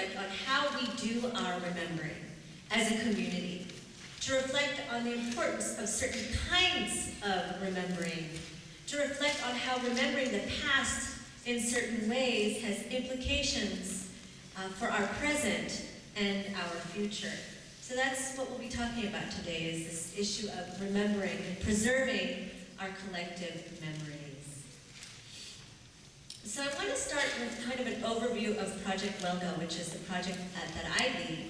reflect on how we do our remembering as a community, to reflect on the importance of certain kinds of remembering, to reflect on how remembering the past in certain ways has implications for our present and our future. So that's what we'll be talking about today, is this issue of remembering and preserving our collective memories. So I want to start with kind of an overview of Project Welga, which is the project that I lead.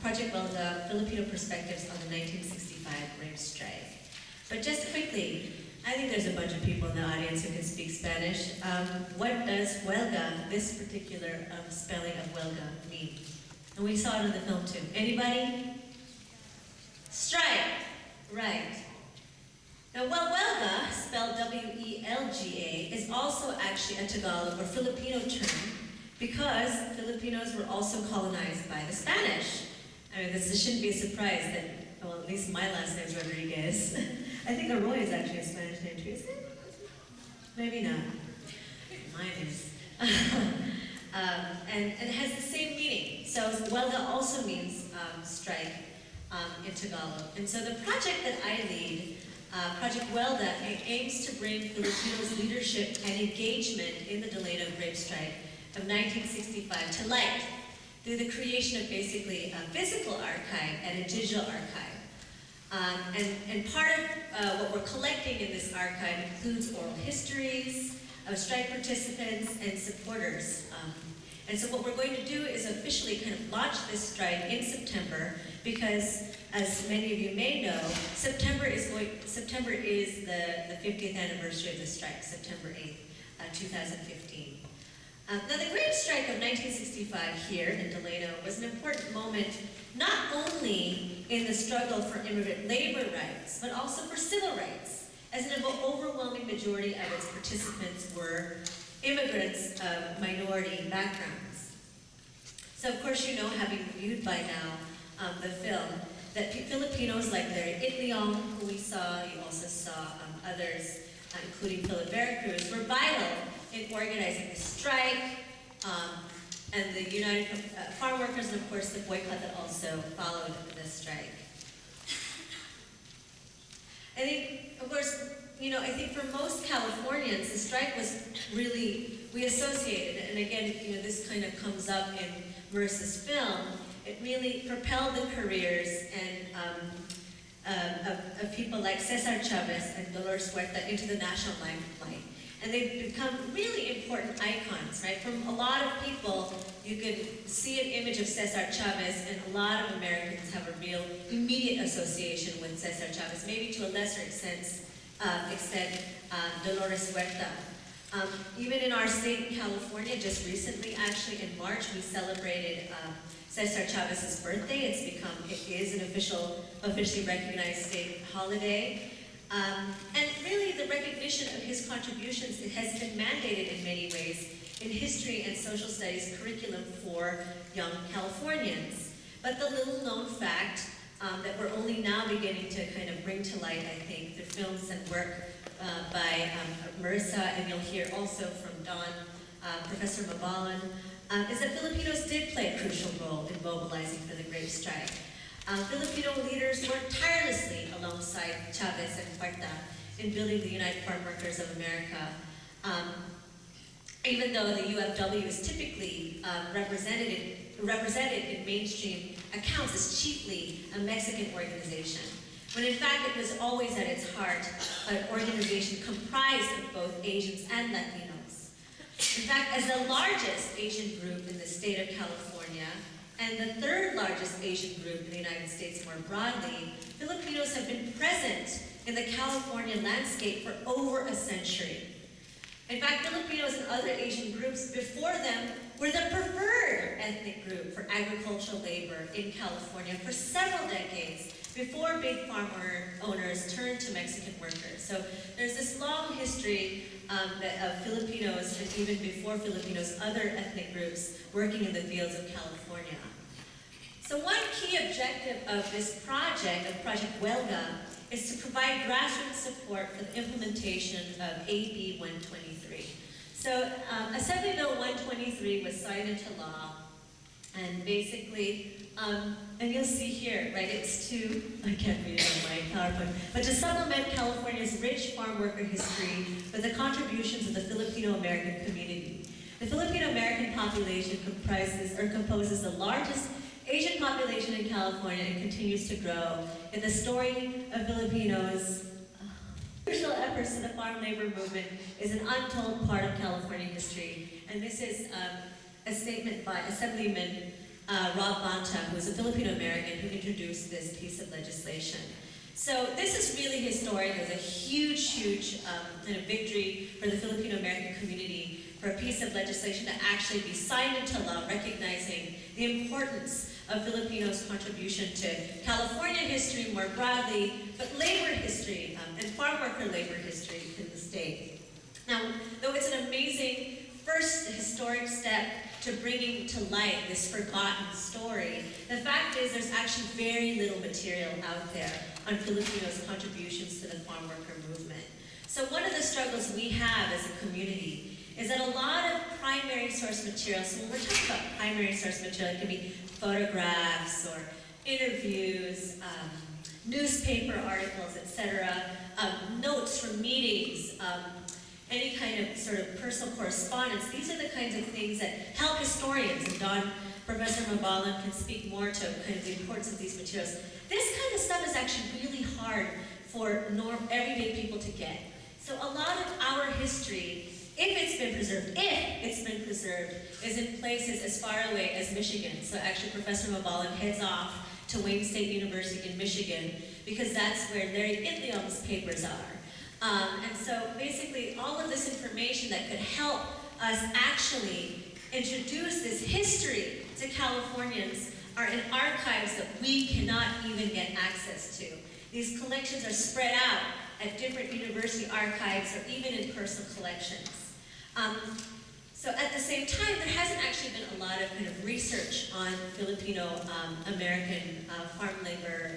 Project Welga, Filipino Perspectives on the 1965 Grape Strike. But just quickly, I think there's a bunch of people in the audience who can speak Spanish. What does Welga, this particular spelling of Welga, mean? And we saw it in the film too. Anybody? Strike, right. Now, Welga, spelled W-E-L-G-A, is also actually a Tagalog or Filipino term because Filipinos were also colonized by the Spanish. I mean, this shouldn't be a surprise that, well, at least my last name is Rodriguez. I think Arroyo is actually a Spanish name too, isn't it? Maybe not. Mine is. And it has the same meaning. So Welga also means strike in Tagalog. And so the project that I lead, Project Welga, aims to bring Filipinos' leadership and engagement in the Delano Grape Strike of 1965 to light through the creation of basically a physical archive and a digital archive. And part of what we're collecting in this archive includes oral histories of strike participants and supporters. And so what we're going to do is officially kind of launch this strike in September because, as many of you may know, September is the 50th anniversary of the strike, September 8th, 2015. Now the Grape Strike of 1965 here in Delano was an important moment not only in the struggle for immigrant labor rights, but also for civil rights, as an overwhelming majority of its participants were immigrants of minority backgrounds. So of course you know, having viewed by now the film, that Filipinos like Larry Itliong, who we saw, you also saw others, including Philip Veracruz, were vital in organizing the strike and the United Farm Workers, and of course the boycott that also followed the strike. I think, of course, you know, I think for most Californians, the strike was really, we associated it, and again, you know, this kind of comes up in Marissa's film, it really propelled the careers and of people like C.H.A.P and Dolores Huerta into the national limelight. And they've become really important icons, right? From a lot of people, you could see an image of C.H.A.P and a lot of Americans have a real immediate association with C.H.A.P, maybe to a lesser extent Dolores Huerta. Even in our state in California, just recently, actually in March, we celebrated Cesar Chavez's birthday. It is an officially recognized state holiday. And really the recognition of his contributions, it has been mandated in many ways in history and social studies curriculum for young Californians. But the little known fact that we're only now beginning to kind of bring to light, I think, through films and work by Marissa, and you'll hear also from Don, Professor Mabalan, is that Filipinos did play a crucial role in mobilizing for the Grape Strike. Filipino leaders worked tirelessly alongside Chavez and Huerta in building the United Farm Workers of America. Even though the UFW is typically represented in mainstream accounts as chiefly a Mexican organization, when in fact it was always at its heart an organization comprised of both Asians and Latinos. In fact, as the largest Asian group in the state of California, and the third largest Asian group in the United States more broadly, Filipinos have been present in the California landscape for over a century. In fact, Filipinos and other Asian groups before them were the preferred ethnic group for agricultural labor in California for several decades before big farm owners turned to Mexican workers. So there's this long history of Filipinos, and even before Filipinos, other ethnic groups working in the fields of California. So one key objective of this project, of Project Welga, is to provide grassroots support for the implementation of AB 123. So Assembly Bill 123 was signed into law And basically, and you'll see here, right, it's to, I can't read it on my PowerPoint, but to supplement California's rich farm worker history with the contributions of the Filipino-American community. The Filipino-American population composes the largest Asian population in California and continues to grow. In the story of Filipinos, crucial efforts to the farm labor movement is an untold part of California history. And this is a statement by Assemblyman Rob Banta, who is a Filipino-American who introduced this piece of legislation. So this is really historic. There's a huge kind of victory for the Filipino-American community for a piece of legislation to actually be signed into law, recognizing the importance of Filipinos' contribution to California history more broadly, but labor history and farm worker labor history in the state. Now, though it's an amazing first historic step to bringing to light this forgotten story, the fact is there's actually very little material out there on Filipinos' contributions to the farm worker movement. So one of the struggles we have as a community is that a lot of primary source material, so when we're talking about primary source material, it can be photographs or interviews, newspaper articles, etc., notes from meetings, any kind of sort of personal correspondence. These are the kinds of things that help historians, and Professor Mabalan can speak more to kind of the importance of these materials. This kind of stuff is actually really hard for everyday people to get. So a lot of our history, if it's been preserved, is in places as far away as Michigan. So actually Professor Mabalan heads off to Wayne State University in Michigan because that's where Larry Itlium's papers are. And so basically all of this information that could help us actually introduce this history to Californians are in archives that we cannot even get access to. These collections are spread out at different university archives or even in personal collections. So at the same time, there hasn't actually been a lot of kind of research on Filipino-American farm labor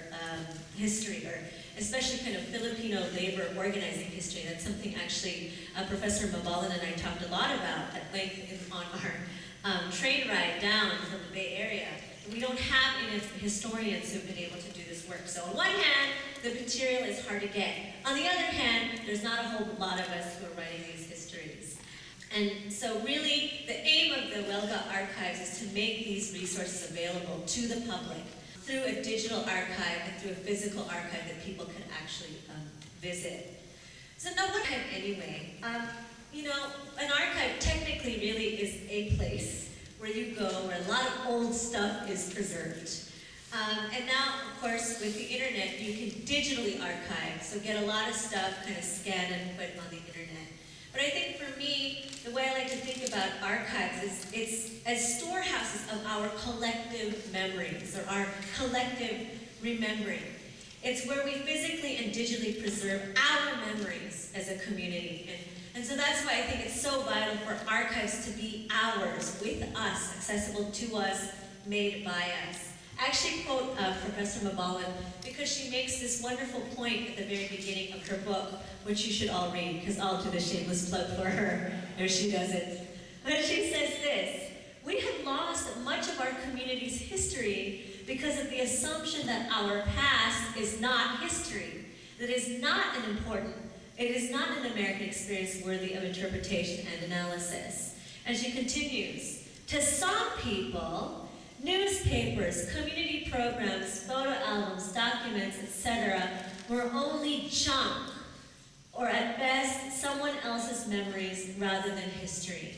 history, or especially kind of Filipino labor organizing history. That's something actually Professor Mabalan and I talked a lot about at length on our train ride down from the Bay Area. We don't have enough historians who've been able to do this work. So on one hand, the material is hard to get. On the other hand, there's not a whole lot of us who are writing these histories. And so really, the aim of the Welga archives is to make these resources available to the public through a digital archive and through a physical archive that people can actually visit. So now what archive anyway? An archive technically really is a place where you go where a lot of old stuff is preserved. And now, of course, with the internet, you can digitally archive, so get a lot of stuff kind of scanned and put on the internet. But I think for me, the way I like to think about archives is it's as storehouses of our collective memories, or our collective remembering. It's where we physically and digitally preserve our memories as a community. And so that's why I think it's so vital for archives to be ours, with us, accessible to us, made by us. I actually quote Professor Mabalan because she makes this wonderful point at the very beginning of her book, which you should all read, because I'll do the shameless plug for her, if she doesn't. But she says this: we have lost much of our community's history because of the assumption that our past is not history, that it is not an American experience worthy of interpretation and analysis. And she continues, to some people, newspapers, community programs, photo albums, documents, etc. were only junk, or at best, someone else's memories rather than history.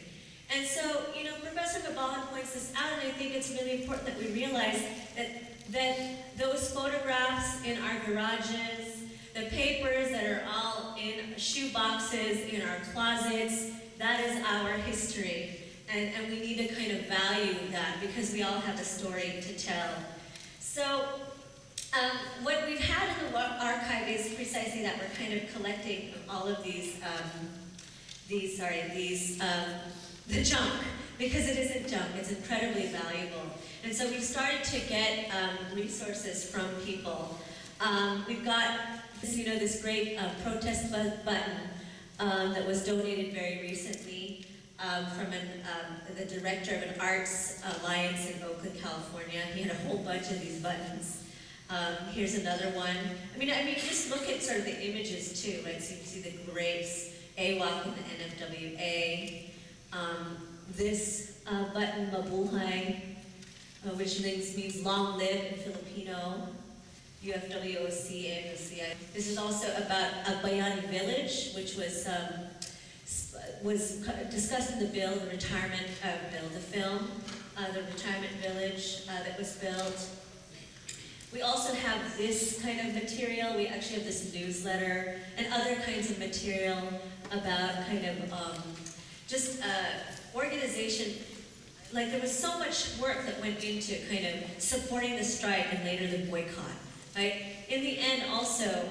And so, Professor Mabalan points this out, and I think it's really important that we realize that those photographs in our garages, the papers that are all in shoe boxes in our closets, that is our history. And we need to kind of value that because we all have a story to tell. So what we've had in the archive is precisely that. We're kind of collecting all of the junk, because it isn't junk, it's incredibly valuable. And so we've started to get resources from people. We've got this great protest button that was donated very recently. the director of an arts alliance in Oakland, California. He had a whole bunch of these buttons. Here's another one. I mean, just look at sort of the images too, right? So you can see the grapes, AWAC and the NFWA. This button, Mabuhay, which means long live in Filipino. UFWOC, AFOCI. This is also about a Bayani village, which was discussed in the bill, the retirement bill, the film, the retirement village that was built. We also have this kind of material. We actually have this newsletter and other kinds of material about kind of just organization. Like there was so much work that went into kind of supporting the strike and later the boycott, right? In the end also,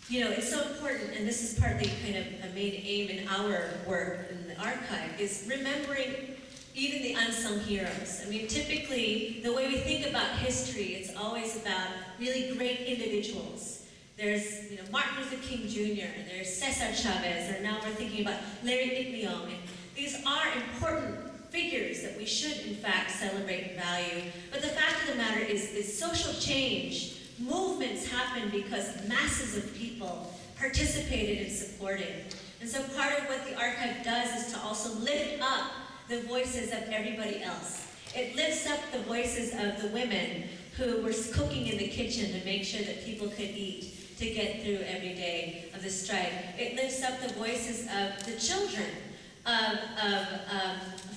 you know, it's so important, and this is partly kind of a main aim in our work in the archive, is remembering even the unsung heroes. I mean, typically, the way we think about history, it's always about really great individuals. There's, you know, Martin Luther King Jr., there's Cesar Chavez, or now we're thinking about Larry Itliong. And these are important figures that we should, in fact, celebrate and value. But the fact of the matter is social change, movements happen because masses of people participated and supported. And so part of what the archive does is to also lift up the voices of everybody else. It lifts up the voices of the women who were cooking in the kitchen to make sure that people could eat, to get through every day of the strike. It lifts up the voices of the children, of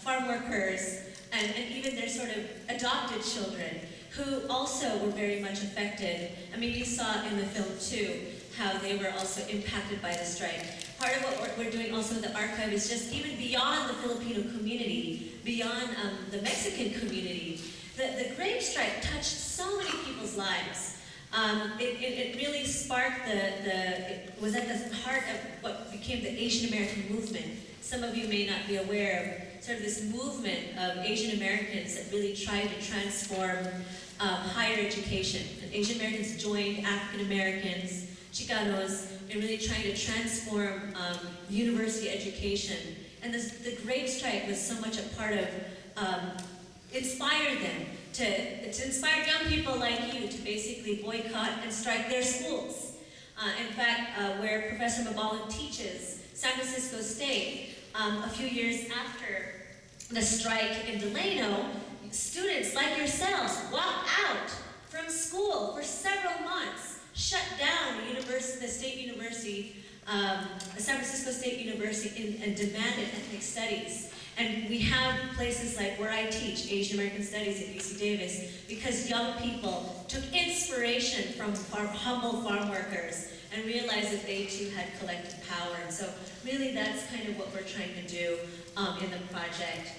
farm workers, and even their sort of adopted children, who also were very much affected. I mean, you saw in the film too, how they were also impacted by the strike. Part of what we're doing also in the archive is just even beyond the Filipino community, beyond the Mexican community. The Grape strike touched so many people's lives. It really sparked it was at the heart of what became the Asian American movement. Some of you may not be aware of sort of this movement of Asian Americans that really tried to transform higher education. And Asian Americans joined African Americans, Chicanos, in really trying to transform university education. And the Grape strike was so much a part of inspire them to inspire young people like you to basically boycott and strike their schools. In fact, where Professor Mabalan teaches, San Francisco State, a few years after the strike in Delano, students like yourselves walked out from school for several months, shut down the State University, the San Francisco State University, and demanded ethnic studies. And we have places like where I teach, Asian American Studies at UC Davis, because young people took inspiration from humble farm workers and realized that they too had collective power. And so really that's kind of what we're trying to do in the project.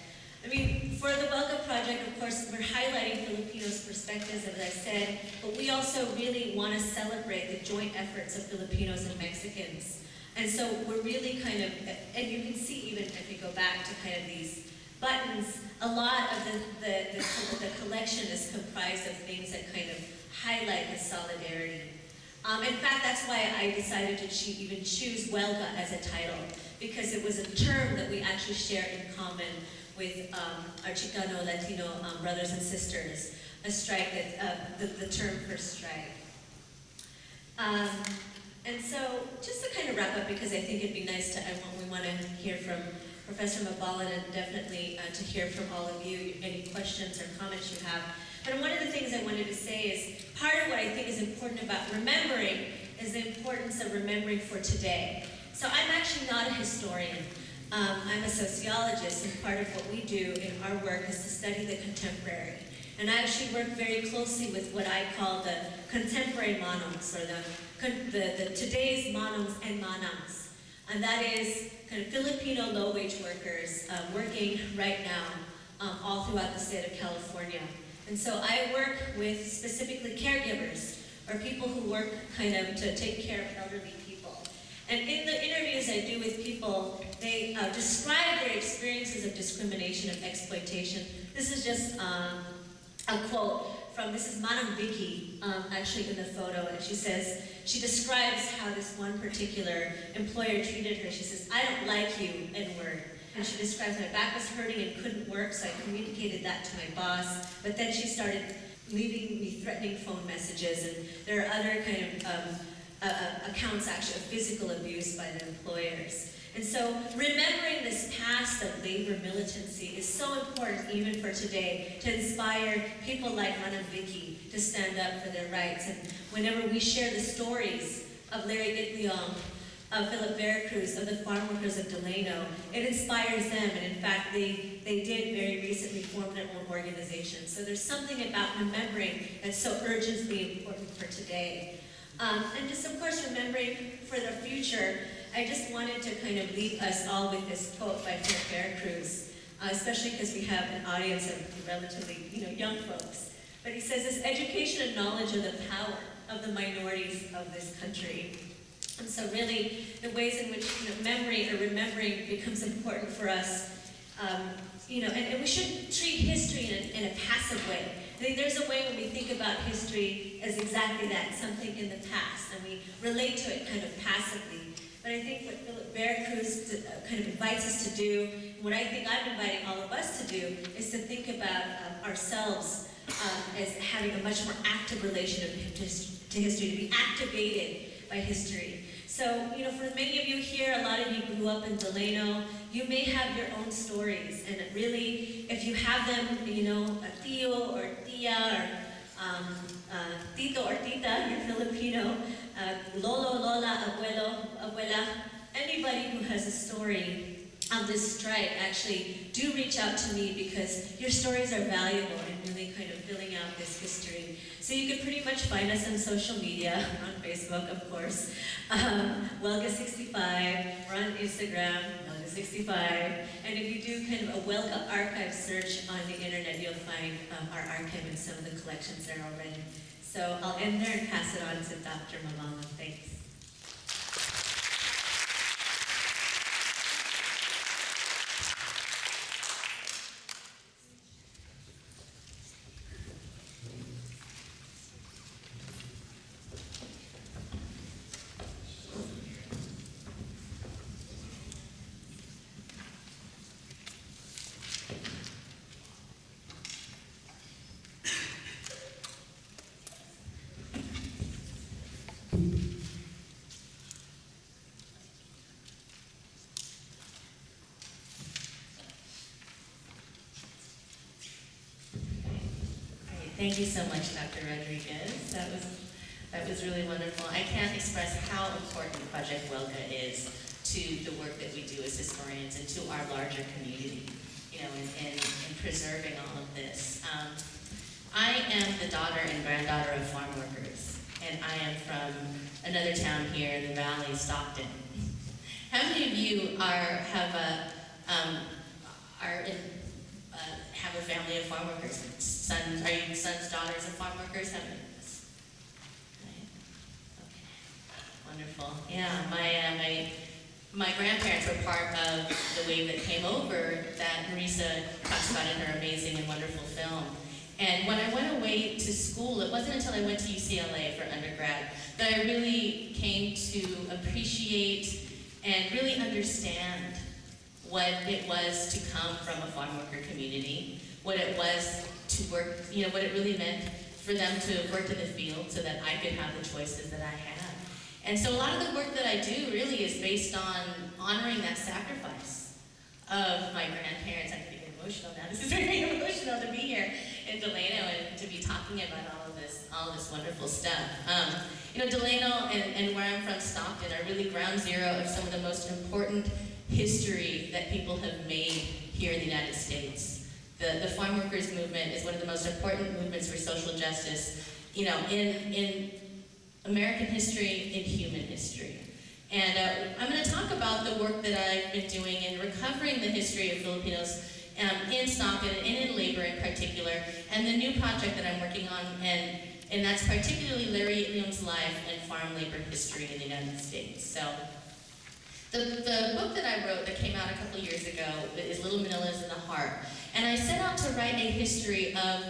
I mean, for the Welga project, of course, we're highlighting Filipinos' perspectives, as I said, but we also really want to celebrate the joint efforts of Filipinos and Mexicans. And so we're really kind of, and you can see even if you go back to kind of these buttons, a lot of the collection is comprised of things that kind of highlight the solidarity. In fact, that's why I decided to even choose Welga as a title, because it was a term that we actually share in common with our Chicano, Latino brothers and sisters, a strike that, the term for strike. And so, just to kind of wrap up, because I think it'd be nice to, we want to hear from Professor Mabalan and definitely to hear from all of you, any questions or comments you have. But one of the things I wanted to say is, part of what I think is important about remembering is the importance of remembering for today. So I'm actually not a historian. I'm a sociologist, and part of what we do in our work is to study the contemporary. And I actually work very closely with what I call the contemporary manongs, or the today's manongs and manangs. And that is kind of Filipino low-wage workers working right now all throughout the state of California. And so I work with specifically caregivers, or people who work kind of to take care of elderly people. And in the interviews I do with people, they describe their experiences of discrimination, of exploitation. This is just a quote from, this is Manang Vicky, actually in the photo, and she says, she describes how this one particular employer treated her. She says, "I don't like you, N-word." and she describes my back was hurting and couldn't work, so I communicated that to my boss. But then she started leaving me threatening phone messages, and there are other kind of accounts actually of physical abuse by the employers. And so remembering this past of labor militancy is so important even for today, to inspire people like Ana Vicky to stand up for their rights. And whenever we share the stories of Larry Itliong, of Philip Veracruz, of the farm workers of Delano, it inspires them. And in fact, they did very recently form their own organization. So there's something about remembering that's so urgently important for today. And just of course remembering for the future, I just wanted to kind of leave us all with this quote by Philip Veracruz, especially because we have an audience of relatively young folks. But he says, this education and knowledge of the power of the minorities of this country. And so really, the ways in which memory or remembering becomes important for us, and we shouldn't treat history in a passive way. I think there's a way when we think about history as exactly that, something in the past, and we relate to it kind of passively. But I think what Philip Veracruz kind of invites us to do, and what I think I'm inviting all of us to do, is to think about ourselves as having a much more active relationship to history, to be activated by history. So, for many of you here, a lot of you grew up in Delano, you may have your own stories, and really, if you have them, a tío or tía or tito or tita, you're Filipino, lolo, lola, abuelo, abuela, anybody who has a story on this strike, actually do reach out to me, because your stories are valuable in really kind of filling out this history. So you can pretty much find us on social media, on Facebook, of course, Welga65, we're on Instagram, Welga65, and if you do kind of a Welga archive search on the internet, you'll find our archive and some of the collections there already. So I'll end there and pass it on to Dr. Malala. Thanks. Thank you so much, Dr. Rodriguez. That was really wonderful. I can't express how important Project Welga is to the work that we do as historians and to our larger community, in preserving all of this. I am the daughter and granddaughter of farm workers, and I am from another town here in the valley, Stockton. How many of you have a family of farm workers? Sons, are you sons, daughters of farm workers? How many of us? Right. Okay. Wonderful. Yeah, my grandparents were part of the wave that came over that Marisa talks about in her amazing and wonderful film. And when I went away to school, it wasn't until I went to UCLA for undergrad that I really came to appreciate and really understand what it was to come from a farm worker community, what it was to work, what it really meant for them to work in the field so that I could have the choices that I had. And so a lot of the work that I do really is based on honoring that sacrifice of my grandparents. I can get emotional now. This is very emotional to be here in Delano and to be talking about all of this wonderful stuff. Delano and where I'm from, Stockton, are really ground zero of some of the most important history that people have made here in the United States. The farm workers movement is one of the most important movements for social justice, in American history, in human history. And I'm going to talk about the work that I've been doing in recovering the history of Filipinos in Stockton and in labor in particular, and the new project that I'm working on, and that's particularly Larry Itliong's life and farm labor history in the United States. So the book that I wrote that came out a couple years ago is Little Manila's in the Heart. And I set out to write a history of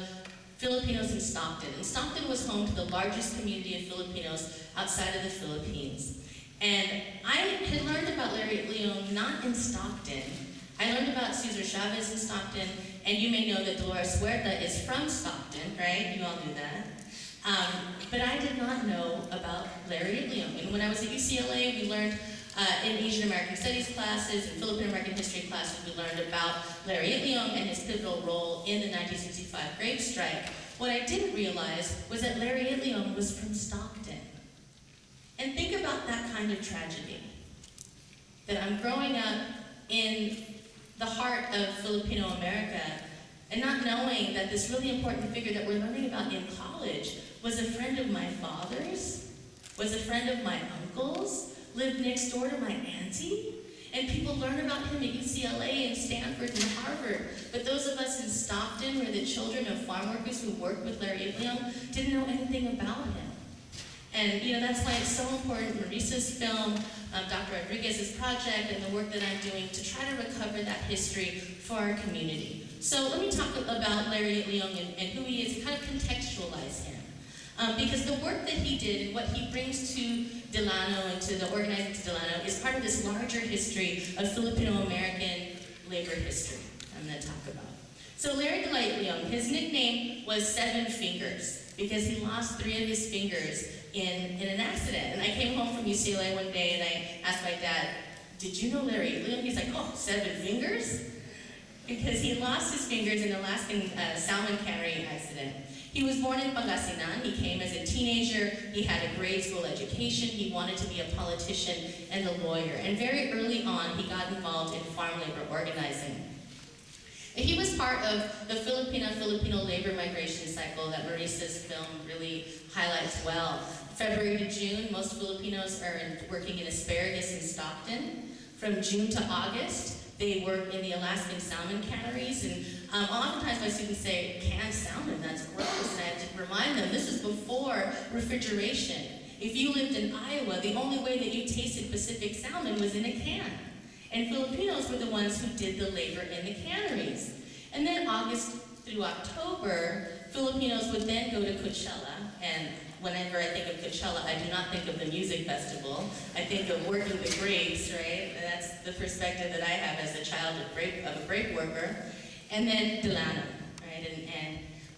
Filipinos in Stockton. And Stockton was home to the largest community of Filipinos outside of the Philippines. And I had learned about Larry Itliong not in Stockton. I learned about Cesar Chavez in Stockton, and you may know that Dolores Huerta is from Stockton, right? You all knew that. But I did not know about Larry Leung. And when I was at UCLA, we learned in Asian American Studies classes and Filipino American History classes, we learned about Larry Leung and his pivotal role in the 1965 Grape strike. What I didn't realize was that Larry Leung was from Stockton. And think about that kind of tragedy. That I'm growing up in the heart of Filipino America and not knowing that this really important figure that we're learning about in college was a friend of my father's, was a friend of my uncle's, lived next door to my auntie, and people learn about him at UCLA and Stanford and Harvard. But those of us in Stockton, who are the children of farm workers who worked with Larry Leung, didn't know anything about him. And that's why it's so important, Maurice's film, Dr. Rodriguez's project, and the work that I'm doing to try to recover that history for our community. So let me talk about Larry Leung and who he is, and kind of contextualize him. Because the work that he did and what he brings to Delano and to the organizing to Delano is part of this larger history of Filipino-American labor history I'm going to talk about. So Larry Leung, his nickname was Seven Fingers because he lost 3 of his fingers in an accident. And I came home from UCLA one day and I asked my dad, did you know Larry Leung? He's like, oh, 7 fingers? Because he lost his fingers in an Alaskan salmon cannery accident. He was born in Pangasinan. He came as a teenager. He had a grade school education. He wanted to be a politician and a lawyer. And very early on, he got involved in farm labor organizing. He was part of the Filipino labor migration cycle that Maurice's film really highlights well. February to June, most Filipinos are working in asparagus in Stockton. From June to August, they work in the Alaskan salmon canneries, and oftentimes my students say, canned salmon, that's gross, and I have to remind them, this is before refrigeration. If you lived in Iowa, the only way that you tasted Pacific salmon was in a can. And Filipinos were the ones who did the labor in the canneries. And then August through October, Filipinos would then go to Coachella, and whenever I think of Coachella, I do not think of the music festival. I think of working the grapes, right? And that's the perspective that I have as a child of a grape worker. And then Delano, right?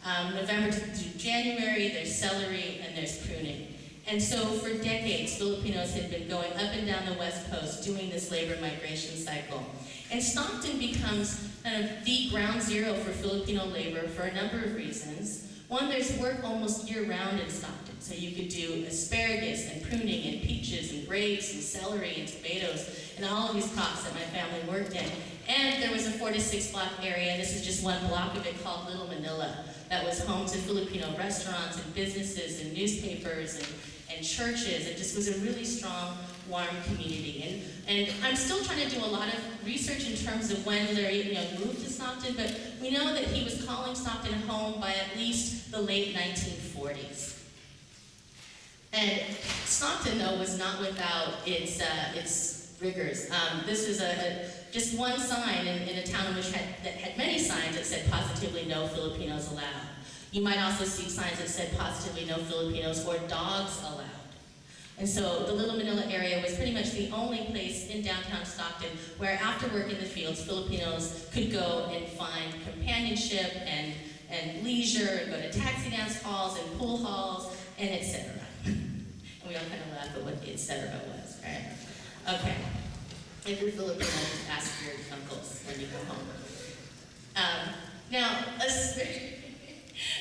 And November to January, there's celery and there's pruning. And so for decades, Filipinos had been going up and down the West Coast doing this labor migration cycle. And Stockton becomes kind of the ground zero for Filipino labor for a number of reasons. One, there's work almost year-round in Stockton. So you could do asparagus and pruning and peaches and grapes and celery and tomatoes and all of these crops that my family worked in. And there was a 4 to 6 block area, and this is just one block of it, called Little Manila, that was home to Filipino restaurants and businesses and newspapers and churches. It just was a really strong, warm community. And I'm still trying to do a lot of research in terms of when Larry moved to Stockton, but we know that he was calling Stockton home by at least the late 1940s. And Stockton, though, was not without its rigors. This was just one sign in a town that had many signs that said positively no Filipinos allowed. You might also see signs that said positively no Filipinos or dogs allowed. And so the Little Manila area was pretty much the only place in downtown Stockton where after work in the fields, Filipinos could go and find companionship and leisure, and go to taxi dance halls and pool halls, and etc. And we all kind of laugh at what the etc. was, right? Okay. If you're Filipino, just ask your uncles when you go home. Now,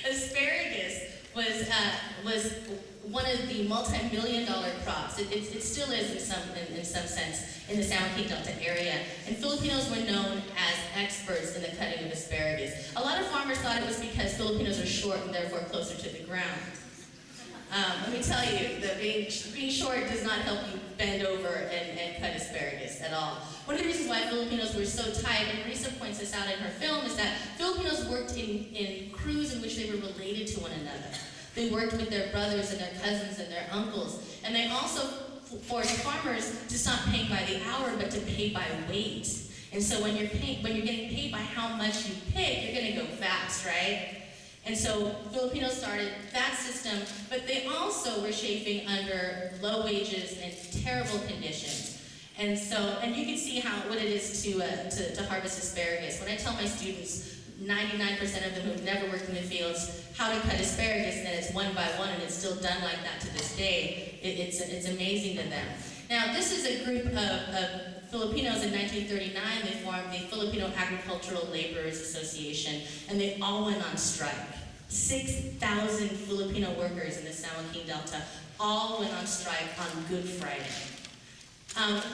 asparagus was one of the multi-million-dollar crops. It still is in some sense in the San Joaquin Delta area. And Filipinos were known as experts in the cutting of asparagus. A lot of farmers thought it was because Filipinos are short and therefore closer to the ground. Let me tell you that being short does not help you bend over and cut asparagus at all. One of the reasons why Filipinos were so tight, and Marisa points this out in her film, is that Filipinos worked in crews in which they were related to one another. They worked with their brothers and their cousins and their uncles. And they also forced farmers to stop paying by the hour, but to pay by weight. And so when you're getting paid by how much you pick, you're going to go fast, right? And so Filipinos started that system, but they also were chafing under low wages and terrible conditions. And so, and you can see what it is to harvest asparagus. When I tell my students, 99% of them who've never worked in the fields, how to cut asparagus, and then it's one by one, and it's still done like that to this day. It's amazing to them. Now, this is a group of Filipinos in 1939. They formed the Filipino Agricultural Laborers Association, and they all went on strike. 6,000 Filipino workers in the San Joaquin Delta all went on strike on Good Friday.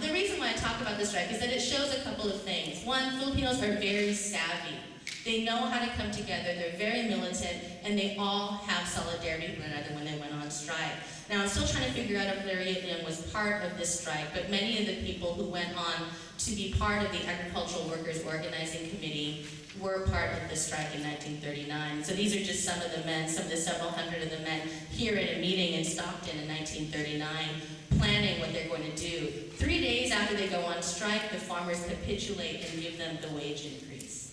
The reason why I talk about this strike is that it shows a couple of things. One, Filipinos are very savvy. They know how to come together, they're very militant, and they all have solidarity with one another when they went on strike. Now, I'm still trying to figure out if Larry Young was part of this strike, but many of the people who went on to be part of the Agricultural Workers Organizing Committee were part of the strike in 1939. So these are just some of the men, some of the several hundred of the men here at a meeting in Stockton in 1939, planning what they're going to do. 3 days after they go on strike, the farmers capitulate and give them the wage increase.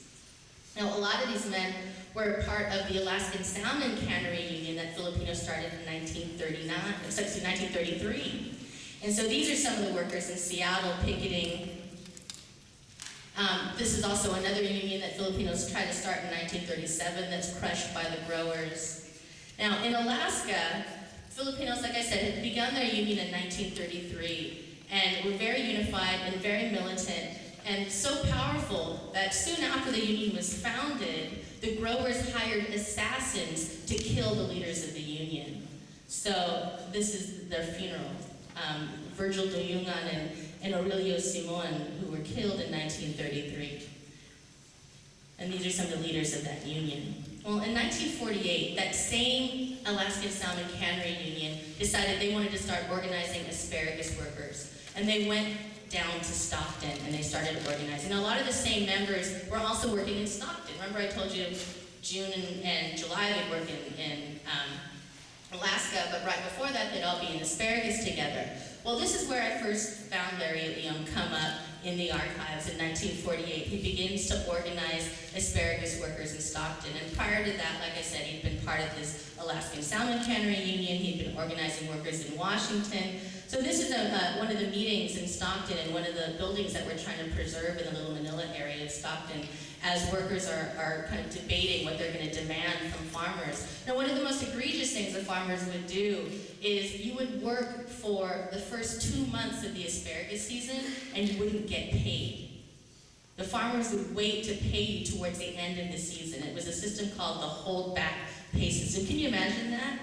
Now, a lot of these men were part of the Alaskan Salmon Cannery Union that Filipinos started in 1933. And so these are some of the workers in Seattle picketing. This is also another union that Filipinos tried to start in 1937 that's crushed by the growers. Now, in Alaska, Filipinos, like I said, had begun their union in 1933 and were very unified and very militant, and so powerful that soon after the union was founded, the growers hired assassins to kill the leaders of the union. So this is their funeral. Virgil Doyungan and Aurelio Simon, who were killed in 1933. And these are some of the leaders of that union. Well, in 1948, that same Alaskan Salmon Cannery Union decided they wanted to start organizing asparagus workers. And they went down to Stockton and they started organizing. Now, a lot of the same members were also working in Stockton. Remember I told you June and July they'd work in Alaska, but right before that they'd all be in asparagus together. Well, this is where I first found Larry Young come up in the archives in 1948. He begins to organize asparagus workers in Stockton. And prior to that, like I said, he'd been part of this Alaskan Salmon Cannery Union. He'd been organizing workers in Washington. So this is one of the meetings in Stockton and one of the buildings that we're trying to preserve in the Little Manila area of Stockton as workers are kind of debating what they're going to demand from farmers. Now, one of the most egregious things the farmers would do is you would work for the first 2 months of the asparagus season and you wouldn't get paid. The farmers would wait to pay you towards the end of the season. It was a system called the hold back pay system. Can you imagine that?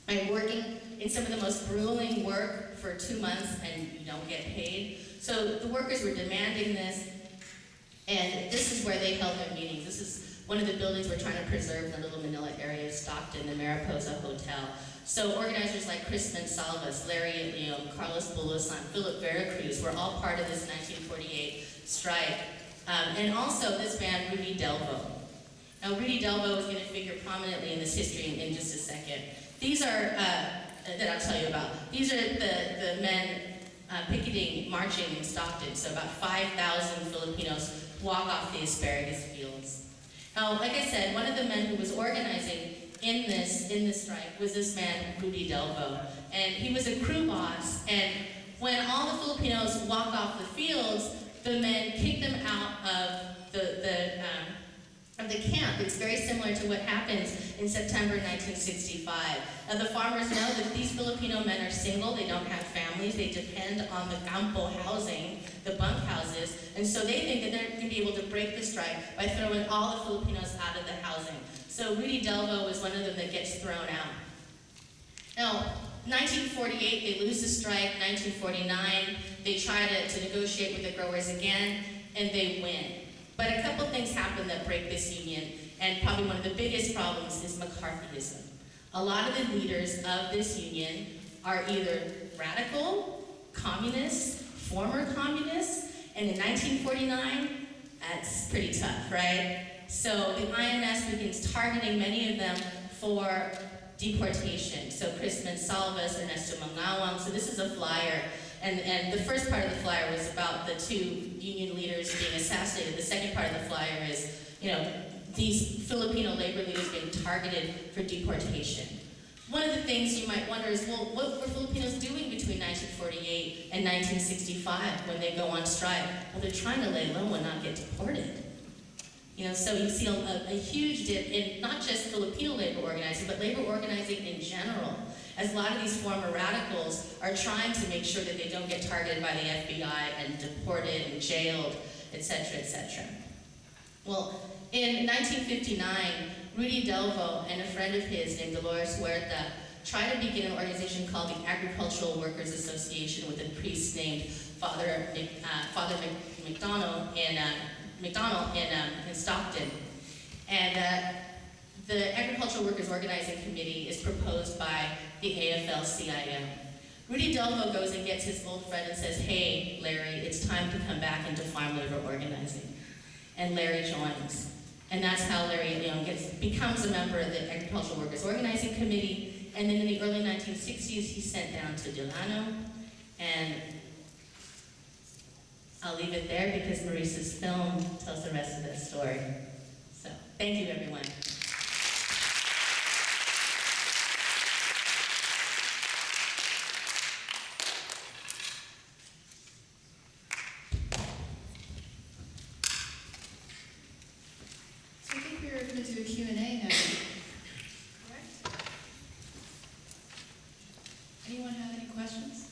I'm working in some of the most grueling work for 2 months and you don't get paid. So the workers were demanding this, and this is where they held their meetings. This is one of the buildings we're trying to preserve in the Little Manila area of Stockton, the Mariposa Hotel. So organizers like Chris Mansalvas, Larry Leon, Carlos Bulusan, Philip Veracruz were all part of this 1948 strike. And also this man, Rudy Delvo. Now, Rudy Delvo is going to figure prominently in this history in just a second. These are, that I'll tell you about, these are the men picketing, marching in Stockton. So about 5,000 Filipinos walk off the asparagus fields. Now, like I said, one of the men who was organizing in this strike was this man, Rudy Delvo. And he was a crew boss, and when all the Filipinos walk off the fields, the men kick them out of the camp. It's very similar to what happens in September 1965. Now, the farmers know that these Filipino men are single, they don't have families, they depend on the campo housing, the bunk houses, and so they think that they're going to be able to break the strike by throwing all the Filipinos out of the housing. So Rudy Delvo is one of them that gets thrown out. Now, 1948, they lose the strike. 1949, they try to negotiate with the growers again, and they win. But a couple things happen that break this union, and probably one of the biggest problems is McCarthyism. A lot of the leaders of this union are either radical, communists, former communists, and in 1949, that's pretty tough, right? So the INS begins targeting many of them for deportation. So Chris Mansalvas, Ernesto Mangawang. So this is a flyer. And the first part of the flyer was about the two union leaders being assassinated. The second part of the flyer is, these Filipino labor leaders being targeted for deportation. One of the things you might wonder is, well, what were Filipinos doing between 1948 and 1965 when they go on strike? Well, they're trying to lay low and not get deported. You know, so you see a huge dip in not just Filipino labor organizing, but labor organizing in general, as a lot of these former radicals are trying to make sure that they don't get targeted by the FBI and deported and jailed, etc., etc. Well, in 1959, Rudy Delvo and a friend of his named Dolores Huerta tried to begin an organization called the Agricultural Workers Association with a priest named Father McDonald in Stockton. And the Agricultural Workers Organizing Committee is proposed by the AFL-CIO. Rudy Delvo goes and gets his old friend and says, "Hey, Larry, it's time to come back into farm labor organizing." And Larry joins. And that's how Larry becomes a member of the Agricultural Workers Organizing Committee. And then in the early 1960s, he's sent down to Delano. And I'll leave it there because Maurice's film tells the rest of that story. So, thank you, everyone. So I think we're going to do a Q&A now. Correct? Anyone have any questions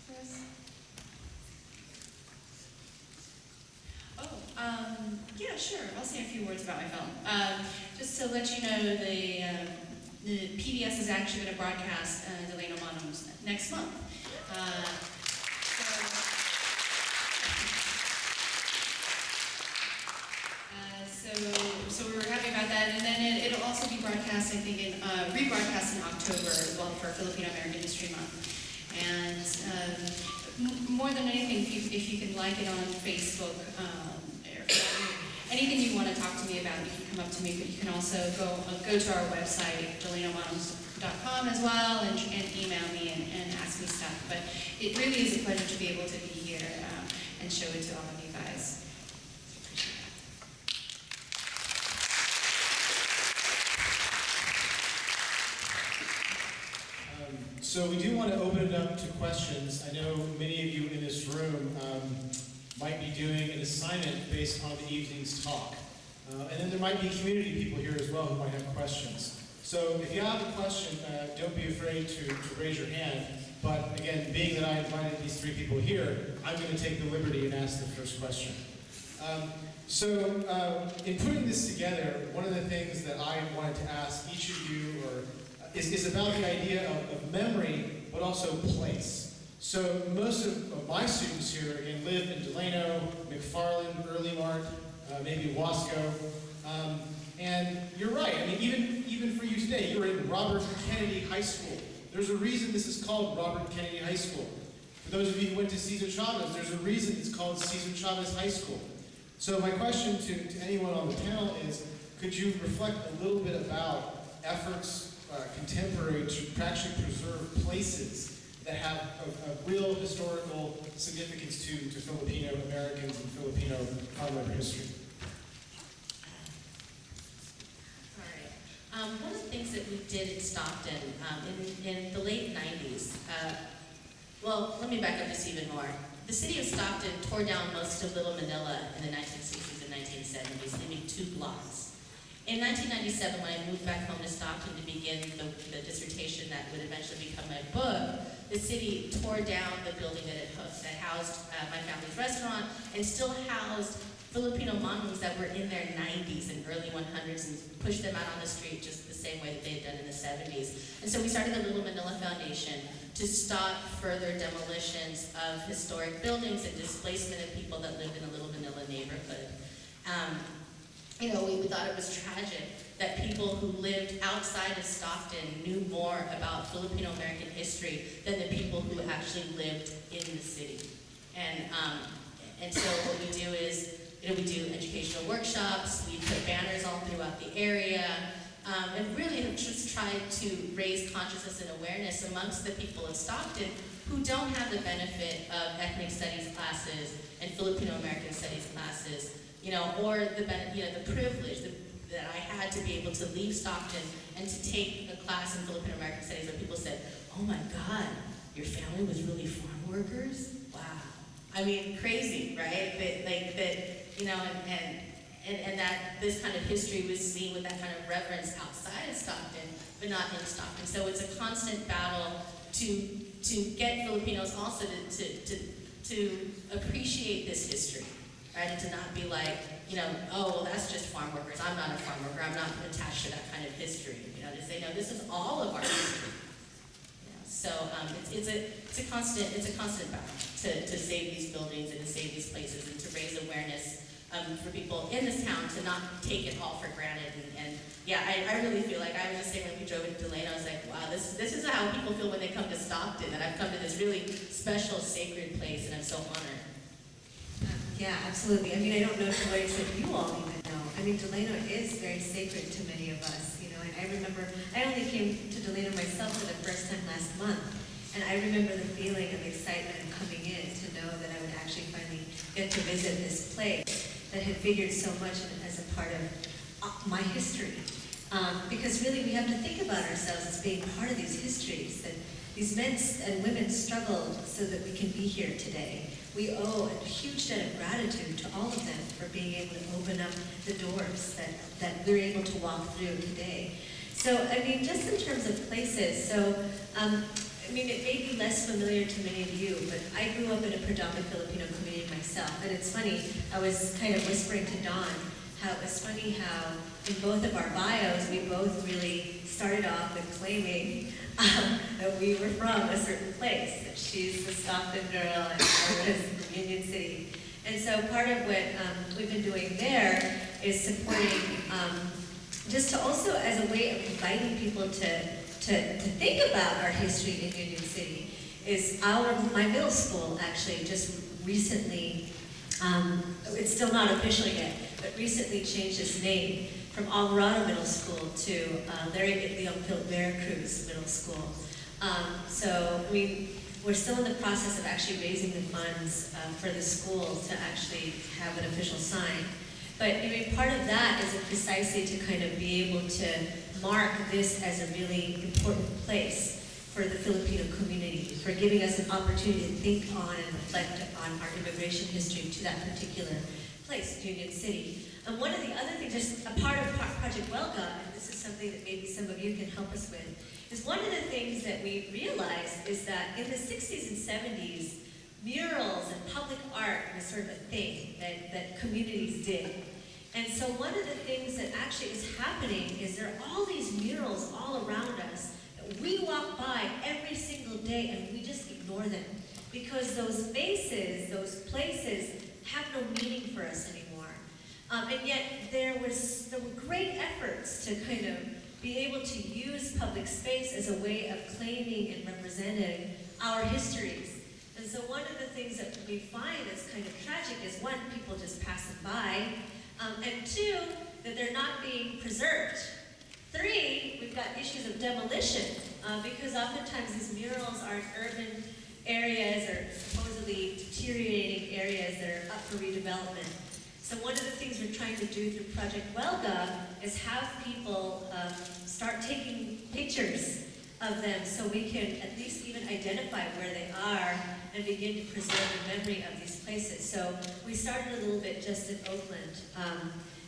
for us? Yeah, sure. I'll say a few words about my film. Just to let you know, the PBS is actually going to broadcast Delano Monos next month. So we're happy about that, and then it'll also be broadcast, I think, rebroadcast in October as well for Filipino American History Month. And more than anything, if you can like it on Facebook, or anything you want to talk to me about, you can come up to me, but you can also go to our website, delanomanos.com as well, and email me and ask me stuff. But it really is a pleasure to be able to be here and show it to all of you guys. So we do want to open it up to questions. I know many of you in this room might be doing an assignment based on the evening's talk. And then there might be community people here as well who might have questions. So if you have a question, don't be afraid to raise your hand. But again, being that I invited these three people here, I'm going to take the liberty and ask the first question. In putting this together, one of the things that I wanted to ask each of you is about the idea of memory, but also place. So most of my students here, again, live in Delano, McFarland, Early Mart, maybe Wasco. And you're right, I mean, even for you today, you're in Robert Kennedy High School. There's a reason this is called Robert Kennedy High School. For those of you who went to C.H.A.P, there's a reason it's called C.H.A.P High School. So my question to anyone on the panel is, could you reflect a little bit about efforts contemporary to actually preserve places that have a real historical significance to Filipino Americans and Filipino farm labor history? All right. One of the things that we did in Stockton in the late 90s, well, let me back up just even more. The city of Stockton tore down most of Little Manila in the 1960s and 1970s, leaving 2 blocks. In 1997, when I moved back home to Stockton to begin the dissertation that would eventually become my book, the city tore down the building that housed my family's restaurant and still housed Filipino moms that were in their 90s and early 100s and pushed them out on the street just the same way that they had done in the 70s. And so we started the Little Manila Foundation to stop further demolitions of historic buildings and displacement of people that lived in the Little Manila neighborhood. We thought it was tragic that people who lived outside of Stockton knew more about Filipino American history than the people who actually lived in the city. And so what we do is, we do educational workshops, we put banners all throughout the area, and really have just tried to raise consciousness and awareness amongst the people of Stockton who don't have the benefit of ethnic studies classes and Filipino American studies classes, or the privilege that I had to be able to leave Stockton and to take a class in Filipino American Studies where people said, "Oh my God, your family was really farm workers? Wow." I mean, crazy, right? That, you know, and that this kind of history was seen with that kind of reverence outside of Stockton, but not in Stockton. So it's a constant battle to get Filipinos also to appreciate this history, right? And to not be like, you know, oh, well, that's just farm workers. I'm not a farm worker. I'm not attached to that kind of history. You know, to say, no, this is all of our history. You know, so it's a constant battle to save these buildings and to save these places and to raise awareness for people in this town to not take it all for granted. And yeah, I really feel like I was just saying when we drove into Delano, I was like, wow, this is how people feel when they come to Stockton, that I've come to this really special, sacred place, and I'm so honored. Yeah, absolutely. I mean, I don't know to what extent you all even know. I mean, Delano is very sacred to many of us, you know, and I remember, I only came to Delano myself for the first time last month, and I remember the feeling of excitement of coming in to know that I would actually finally get to visit this place that had figured so much as a part of my history. Because really we have to think about ourselves as being part of these histories, that these men and women struggled so that we can be here today. We owe a huge debt of gratitude to all of them for being able to open up the doors that we're able to walk through today. So, I mean, just in terms of places, so, I mean, it may be less familiar to many of you, but I grew up in a predominant Filipino community myself. And it's funny, I was kind of whispering to Dawn how it was funny how in both of our bios, we both really started off with claiming that we were from a certain place, that she's the Stockton girl and I was from Union City. And so part of what we've been doing there is supporting, just to also as a way of inviting people to think about our history in Union City, is my middle school actually just recently, it's still not official yet, but recently changed its name from Alvarado Middle School to Larry Leon Veracruz Middle School. So, I mean, we're still in the process of actually raising the funds for the school to actually have an official sign. But I mean, part of that is precisely to kind of be able to mark this as a really important place for the Filipino community, for giving us an opportunity to think on and reflect on our immigration history to that particular place, Union City. And one of the other things, just a part of Project Welga, and this is something that maybe some of you can help us with, is one of the things that we realized is that in the 60s and 70s, murals and public art was sort of a thing that communities did. And so one of the things that actually is happening is there are all these murals all around us that we walk by every single day and we just ignore them. Because those spaces, those places, have no meaning for us anymore. And yet there were great efforts to kind of be able to use public space as a way of claiming and representing our histories. And so one of the things that we find is kind of tragic is one, people just pass them by, and two, that they're not being preserved. Three, we've got issues of demolition, because oftentimes these murals are in urban areas or supposedly deteriorating areas that are up for redevelopment. So one of the things we're trying to do through Project Welga is have people start taking pictures of them so we can at least even identify where they are and begin to preserve the memory of these places. So we started a little bit just in Oakland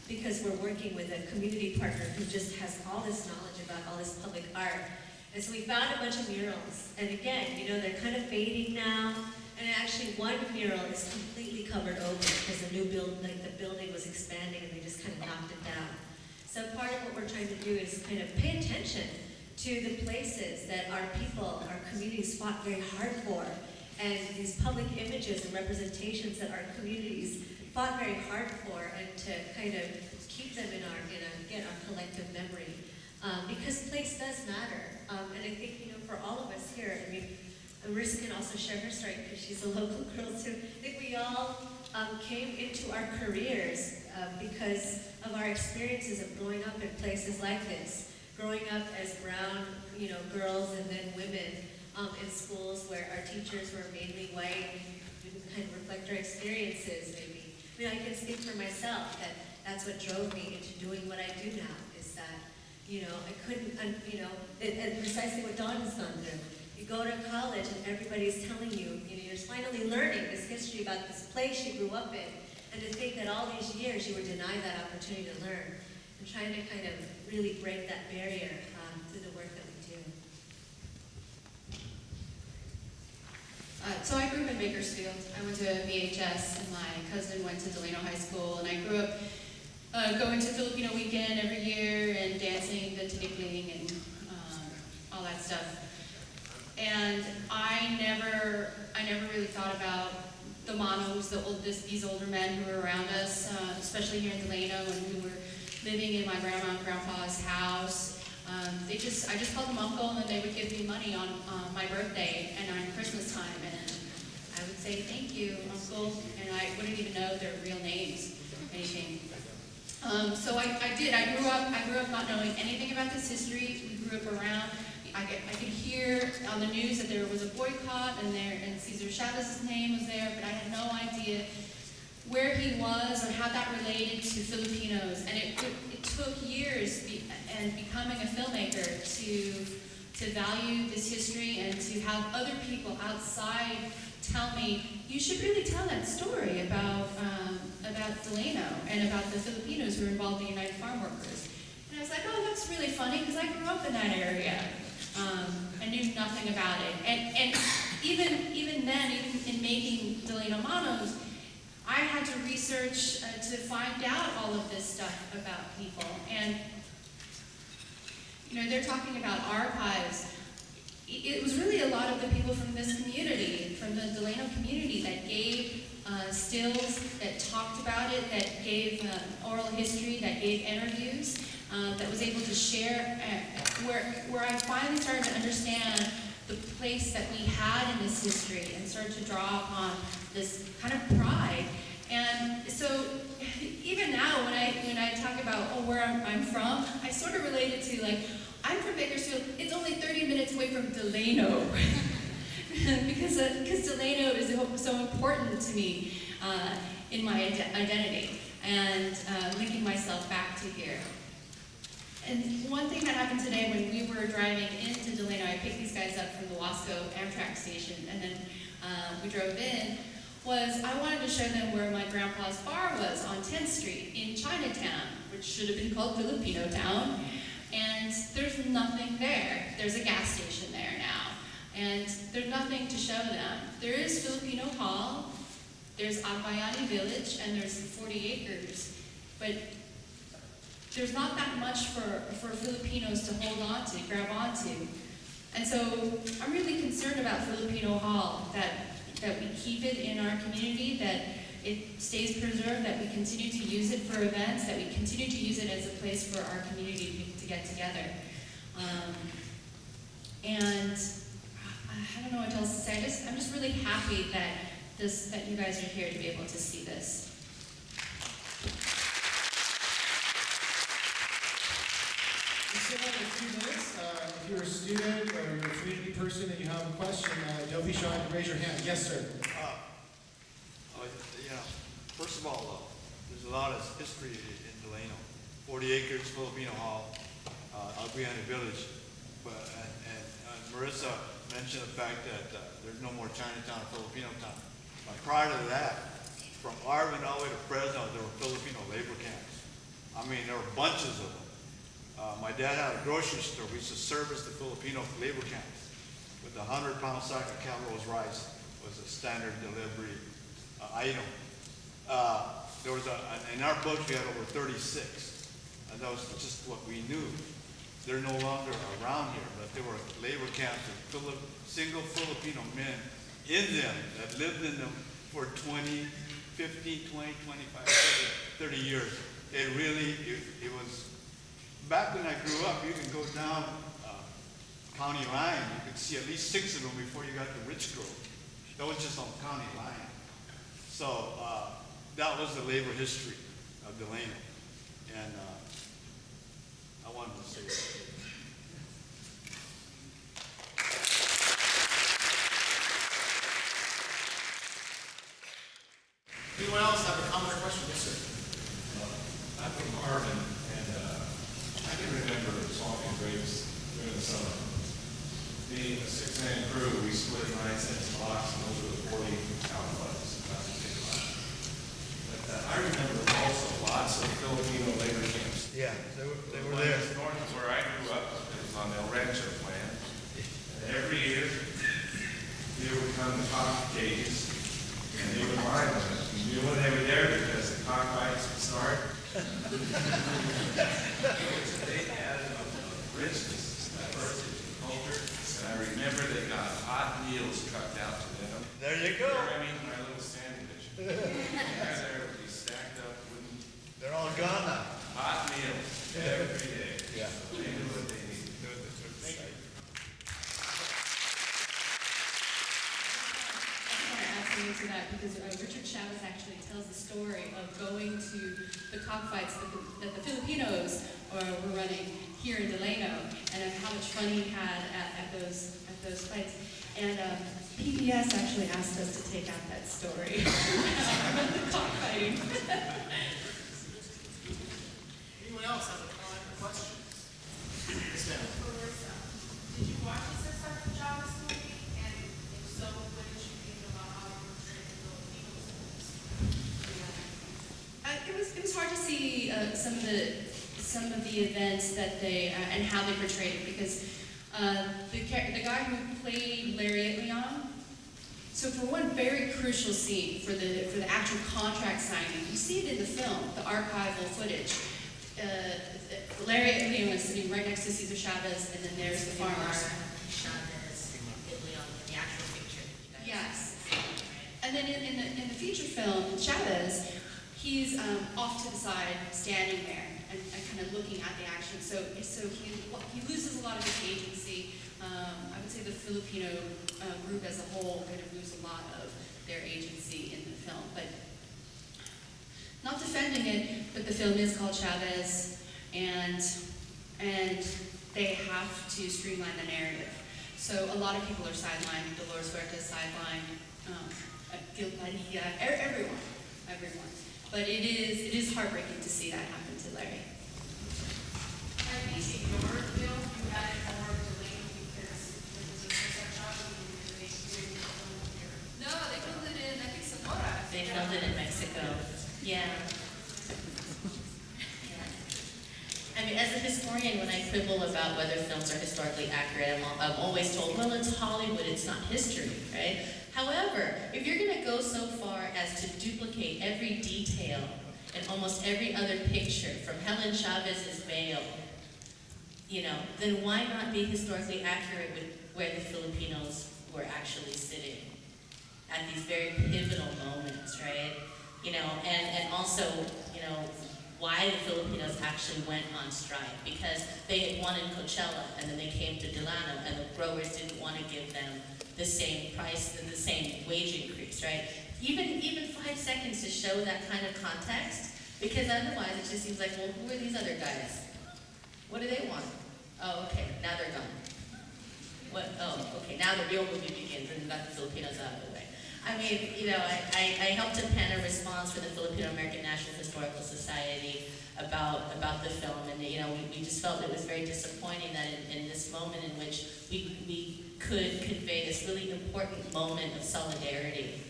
because we're working with a community partner who just has all this knowledge about all this public art. And so we found a bunch of murals. And again, you know, they're kind of fading now. And actually one mural is completely covered over because the new building was expanding and they just kind of knocked it down. So part of what we're trying to do is kind of pay attention to the places that our people, our communities fought very hard for, and these public images and representations that our communities fought very hard for, and to kind of keep them in our collective memory. Because place does matter. And I think, you know, for all of us here, I mean, Marissa can also share her story because she's a local girl too. I think we all came into our careers because of our experiences of growing up in places like this. Growing up as brown, you know, girls and then women in schools where our teachers were mainly white, didn't kind of reflect our experiences maybe. I mean, I can speak for myself that that's what drove me into doing what I do now, is that, I couldn't, and precisely what Dawn has gone through. You go to college and everybody's telling you, you're finally learning this history about this place you grew up in, and to think that all these years you were denied that opportunity to learn, and trying to kind of really break that barrier through the work that we do. So I grew up in Bakersfield. I went to VHS, and my cousin went to Delano High School, and I grew up going to Filipino weekend every year and dancing the tinikling and all that stuff. And I never really thought about the manos, these older men who were around us, especially here in Delano when we were living in my grandma and grandpa's house. I just called them uncle, and then they would give me money on my birthday and on Christmas time, and I would say thank you, uncle, and I wouldn't even know their real names, anything. So I did. I grew up not knowing anything about this history. We grew up around. I could hear on the news that there was a boycott, and Cesar Chavez's name was there, but I had no idea where he was or how that related to Filipinos. And it took years and becoming a filmmaker to value this history and to have other people outside tell me, you should really tell that story about Delano and about the Filipinos who were involved in United Farm Workers. And I was like, oh, that's really funny, because I grew up in that area. I knew nothing about it. And even then, even in making Delano Manos, I had to research to find out all of this stuff about people. And, they're talking about archives. It was really a lot of the people from this community, from the Delano community, that gave stills, that talked about it, that gave oral history, that gave interviews, that was able to share, where I finally started to understand the place that we had in this history and started to draw upon this kind of pride. And so even now when I talk about where I'm from, I sort of relate it to, like, I'm from Bakersfield. It's only 30 minutes away from Delano. because Delano is so important to me in my identity and linking myself back to here. And one thing that happened today when we were driving into Delano, I picked these guys up from the Wasco Amtrak station, and then we drove in, was I wanted to show them where my grandpa's bar was on 10th Street in Chinatown, which should have been called Filipino Town. And there's nothing there. There's a gas station there now. And there's nothing to show them. There is Filipino Hall, there's Agbayani Village, and there's 40 acres. But there's not that much for Filipinos to hold on to, grab onto. And so I'm really concerned about Filipino Hall, that we keep it in our community, that it stays preserved, that we continue to use it for events, that we continue to use it as a place for our community to get together. And I don't know what else to say. I'm just really happy that you guys are here to be able to see this. We still have a few minutes. If you're a student or you're a community person and you have a question, don't be shy to raise your hand. Yes, sir. First of all, there's a lot of history in Delano. 40 acres, Filipino Hall, Agbayani Village. And Marissa mentioned the fact that there's no more Chinatown or Filipino town. But prior to that, from Arvin all the way to Fresno, there were Filipino labor camps. I mean, there were bunches of them. My dad had a grocery store. We used to service the Filipino labor camps. With a 100-pound sack of Calrose rice was a standard delivery item. There was in our books we had over 36, and that was just what we knew. They're no longer around here, but there were labor camps with single Filipino men in them that lived in them for 20, 15, 20, 25, 30 years. It was, back when I grew up, you could go down County Line, you could see at least 6 of them before you got to Rich Grove. That was just on County Line. So that was the labor history of Delano. And I wanted to say that. Anyone else have a comment or question? Yes, sir. I'm from Arvin, and I can remember the grapes during the summer. Being a six-man crew, we split 9 cents a box, and those were the 40-pound bucks, not the big box. But I remember also lots of Filipino labor camps. Yeah, they were One there. is north of where I grew up. It was on El Rancho land. And every year, here would come the cock cages, and they would line them. And you know when they were there? Because the cockfights would start. They added a richness, diversity, culture. And I remember they got hot meals trucked out to them. There you go. Here I'm eating my little sandwich. And there would be stacked up wooden They're all gone now. hot meals every day. Yeah. So they knew what they needed. I just want to add something to that because Richard Chavez actually tells the story of going to the cockfights that the Filipinos were running here in Delano, and of how much fun he had at those fights. And PBS actually asked us to take out that story about the cockfighting. Anyone else have a comment or question? Yes, ma'am. Marissa, did you watch the C.H.A.P movie? And if so, what did you think about how it portrayed the Filipinos in this? It was hard to see some of the events that they and how they portrayed it because the guy who played Larry Leon. So for one very crucial scene for the actual contract signing, you see it in the film, the archival footage. Larry Leon is sitting right next to Cesar Chavez, and then there's the farmer. Chavez, Leon, the actual picture. Yes. And then in the feature film, Chavez, he's off to the side, standing there, and kind of looking at the action. So he loses a lot of his agency. I would say the Filipino group as a whole kind of lose a lot of their agency in the film. But not defending it, but the film is called Chavez, and they have to streamline the narrative. So a lot of people are sidelined. Dolores Huerta is sidelined. Gil Padilla, everyone. But it is heartbreaking to see that happen to Larry. I think in your film, you added more Delano because it was a C.H.A.P movie and they did film here. No, they filmed it in, I think, Sonora. They filmed it in Mexico. Yeah. I mean, as a historian, when I quibble about whether films are historically accurate, I'm always told, well, it's Hollywood, it's not history, right? However, if you're going to go so far as to duplicate every detail in almost every other picture, from Helen Chavez's veil, then why not be historically accurate with where the Filipinos were actually sitting at these very pivotal moments, right? And also, why the Filipinos actually went on strike, because they had wanted Coachella, and then they came to Delano, and the growers didn't want to give them the same price and the same wage increase, right? Even 5 seconds to show that kind of context, because otherwise it just seems like, well, who are these other guys? What do they want? Oh, okay, now they're gone. What? Oh, okay, now the real movie begins, and we've got the Filipinos out of the way. I mean, I helped to pen a response for the Filipino American National Historical Society about the film, and we just felt it was very disappointing that in this moment in which we could convey this really important moment of solidarity,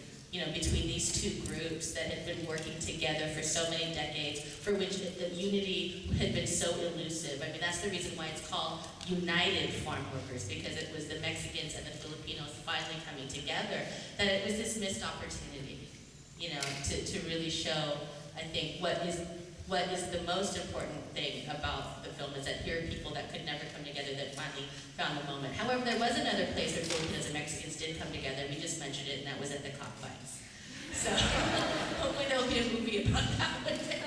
between these two groups that had been working together for so many decades, for which the unity had been so elusive. I mean, that's the reason why it's called United Farm Workers, because it was the Mexicans and the Filipinos finally coming together, that it was this missed opportunity, to really show, I think, what is the most important thing about the film is that here are people that could never come together that finally found the moment. However, there was another place where Filipinos and Mexicans did come together. We just mentioned it, and that was at the cockfights. So hopefully there'll be a movie about that one day.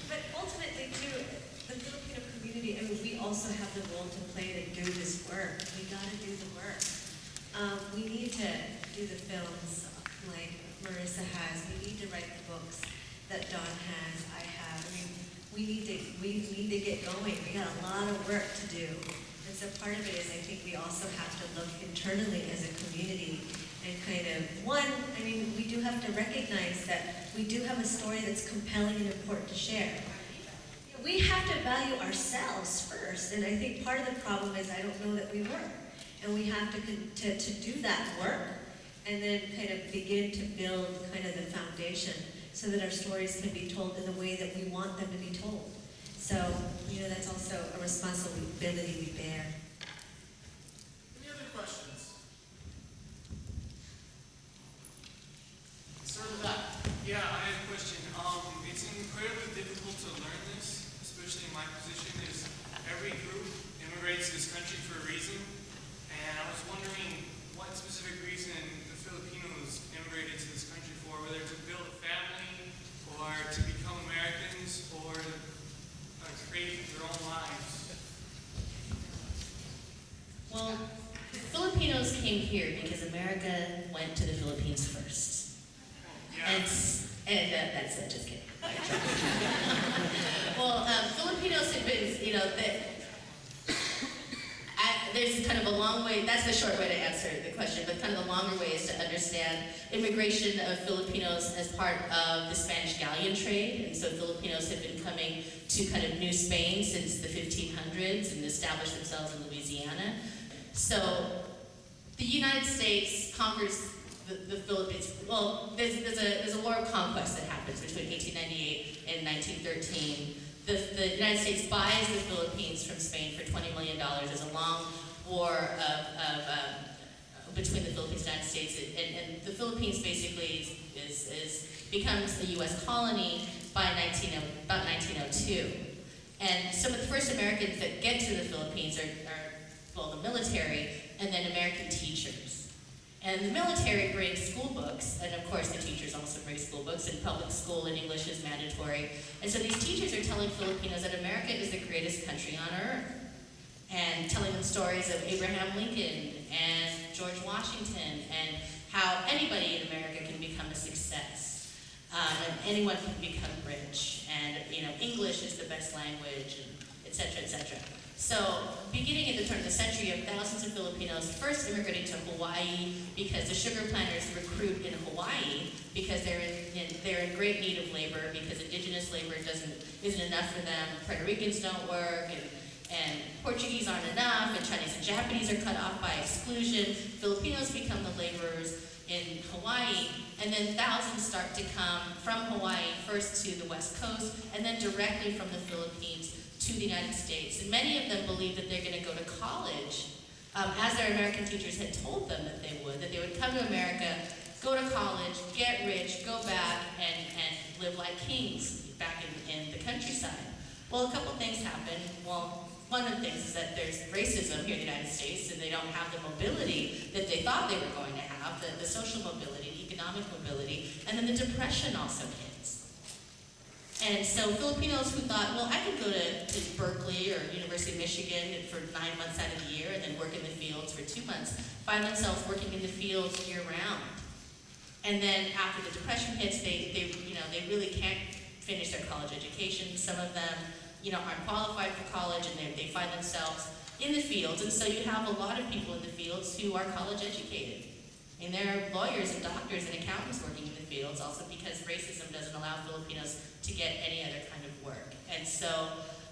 But ultimately, too, the Filipino community, I mean, we also have the role to play to do this work. We gotta do the work. We need to do the films like Marissa has. We need to write the books that Dawn has, I have. I mean, we need to get going. We got a lot of work to do. And so part of it is, I think we also have to look internally as a community and kind of, we do have to recognize that we do have a story that's compelling and important to share. we have to value ourselves first, and I think part of the problem is I don't know that we were. And we have to do that work, and then kind of begin to build kind of the foundation so that our stories can be told in the way that we want them to be told. So, that's also a responsibility we bear. Any other questions? Start with that. Yeah, I have a question. It's incredibly difficult to learn this, especially in my position, is every group immigrates to this country for a reason. And I was wondering what specific reason the Filipinos immigrated to this country for, whether to build a family, or to become Americans, or create their own lives. Well, Filipinos came here because America went to the Philippines first. Yeah. And that's it, just kidding. Well, Filipinos have been, there's kind of a long way, that's the short way to answer the question, but kind of the longer way is to understand immigration of Filipinos as part of the Spanish galleon trade. And so Filipinos have been coming to kind of New Spain since the 1500s and established themselves in Louisiana. So the United States conquers the Philippines. Well, there's a war of conquest that happens between 1898 and 1913. The United States buys the Philippines from Spain for $20 million. There's a long war between the Philippines and the United States, and the Philippines basically becomes a U.S. colony by about 1902. And some of the first Americans that get to the Philippines are the military, and then American teachers. And the military brings school books, and of course the teachers also bring school books, and public school and English is mandatory. And so these teachers are telling Filipinos that America is the greatest country on earth, and telling them stories of Abraham Lincoln and George Washington, and how anybody in America can become a success, and anyone can become rich, and English is the best language, and et cetera, et cetera. So, beginning at the turn of the century, you have thousands of Filipinos first immigrating to Hawaii because the sugar planters recruit in Hawaii because they're in great need of labor because indigenous labor isn't enough for them. Puerto Ricans don't work, and Portuguese aren't enough, and Chinese and Japanese are cut off by exclusion. Filipinos become the laborers in Hawaii, and then thousands start to come from Hawaii first to the West Coast, and then directly from the Philippines to the United States. And many of them believe that they're going to go to college, as their American teachers had told them that they would come to America, go to college, get rich, go back, and live like kings back in the countryside. Well, a couple things happen. Well, one of the things is that there's racism here in the United States, and they don't have the mobility that they thought they were going to have, the social mobility, the economic mobility, and then the Depression also hits. And so Filipinos who thought, well, I could go to Berkeley or University of Michigan for 9 months out of the year and then work in the fields for 2 months, find themselves working in the fields year-round. And then after the Depression hits, they really can't finish their college education. Some of them, aren't qualified for college, and they find themselves in the fields. And so you have a lot of people in the fields who are college educated. And there are lawyers and doctors and accountants working in the fields, also because racism doesn't allow Filipinos to get any other kind of work. And so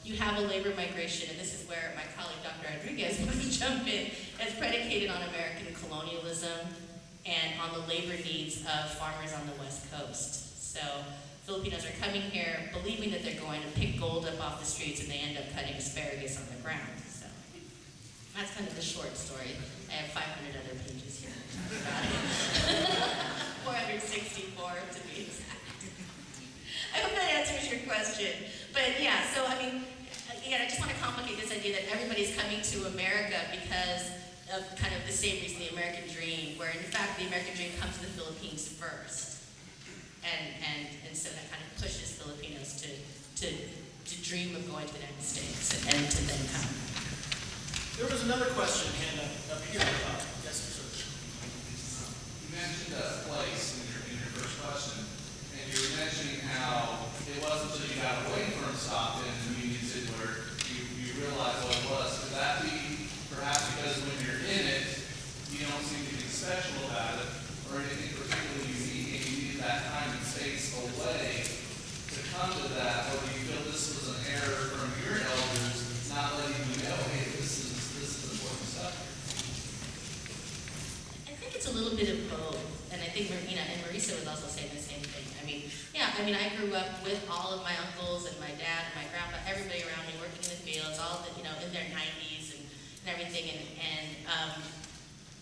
you have a labor migration, and this is where my colleague Dr. Rodriguez wants to jump in, that's predicated on American colonialism and on the labor needs of farmers on the West Coast. So Filipinos are coming here believing that they're going to pick gold up off the streets, and they end up cutting asparagus on the ground. So that's kind of the short story. I have 500 other pages here. 464 to be exact. I hope that answers your question. But yeah, so again, I just want to complicate this idea that everybody's coming to America because of kind of the same reason, the American dream, where in fact the American dream comes to the Philippines first. And so that kind of pushes Filipinos to dream of going to the United States and to then come. There was another question hand up here. Yes, sir. You mentioned place in your first question, and you were mentioning how it wasn't until you got away from Stockton and Union City where you realized what it was. Could that be perhaps because when you're in it, you don't see anything special about it or anything particularly unique, and you need that time and space away to come to that, or do you feel this was an error bit of both. And I think Marina and Marisa was also saying the same thing. I mean, yeah, I mean, I grew up with all of my uncles and my dad and my grandpa, everybody around me working in the fields, all the, in their 90s and everything. And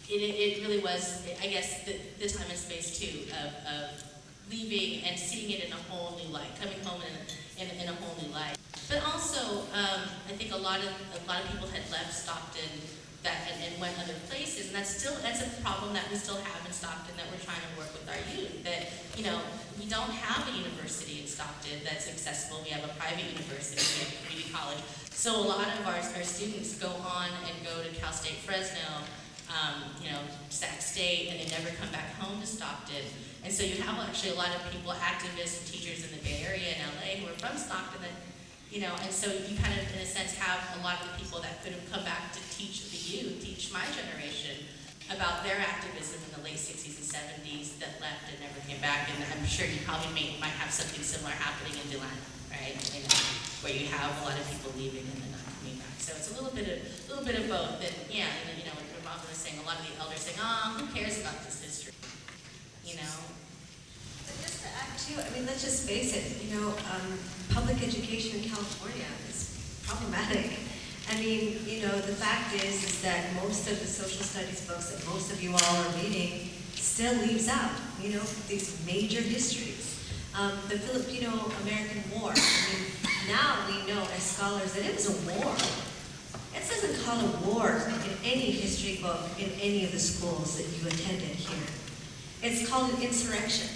it really was, I guess, the time and space too of leaving and seeing it in a whole new light, coming home in a whole new light. But also, I think a lot of people had left Stockton and went other places, and that's a problem that we still have in Stockton that we're trying to work with our youth. That we don't have a university in Stockton that's accessible. We have a private university, we have a community college. So a lot of our students go on and go to Cal State Fresno, Sac State, and they never come back home to Stockton. And so you have actually a lot of people, activists and teachers in the Bay Area and LA who are from Stockton that, and so you kind of, in a sense, have a lot of the people that could have come back to teach the youth, teach my generation about their activism in the late 60s and 70s that left and never came back. And I'm sure you probably might have something similar happening in Delano, right? Where you have a lot of people leaving and then not coming back. So it's a little bit of both. And yeah, what Ramon was saying, a lot of the elders saying, who cares about this history? But just to add too, I mean, let's just face it, public education in California is problematic. I mean, the fact is that most of the social studies books that most of you all are reading still leaves out, these major histories. The Filipino-American War, I mean, now we know as scholars that it was a war. It doesn't call a war in any history book in any of the schools that you attended here. It's called an insurrection.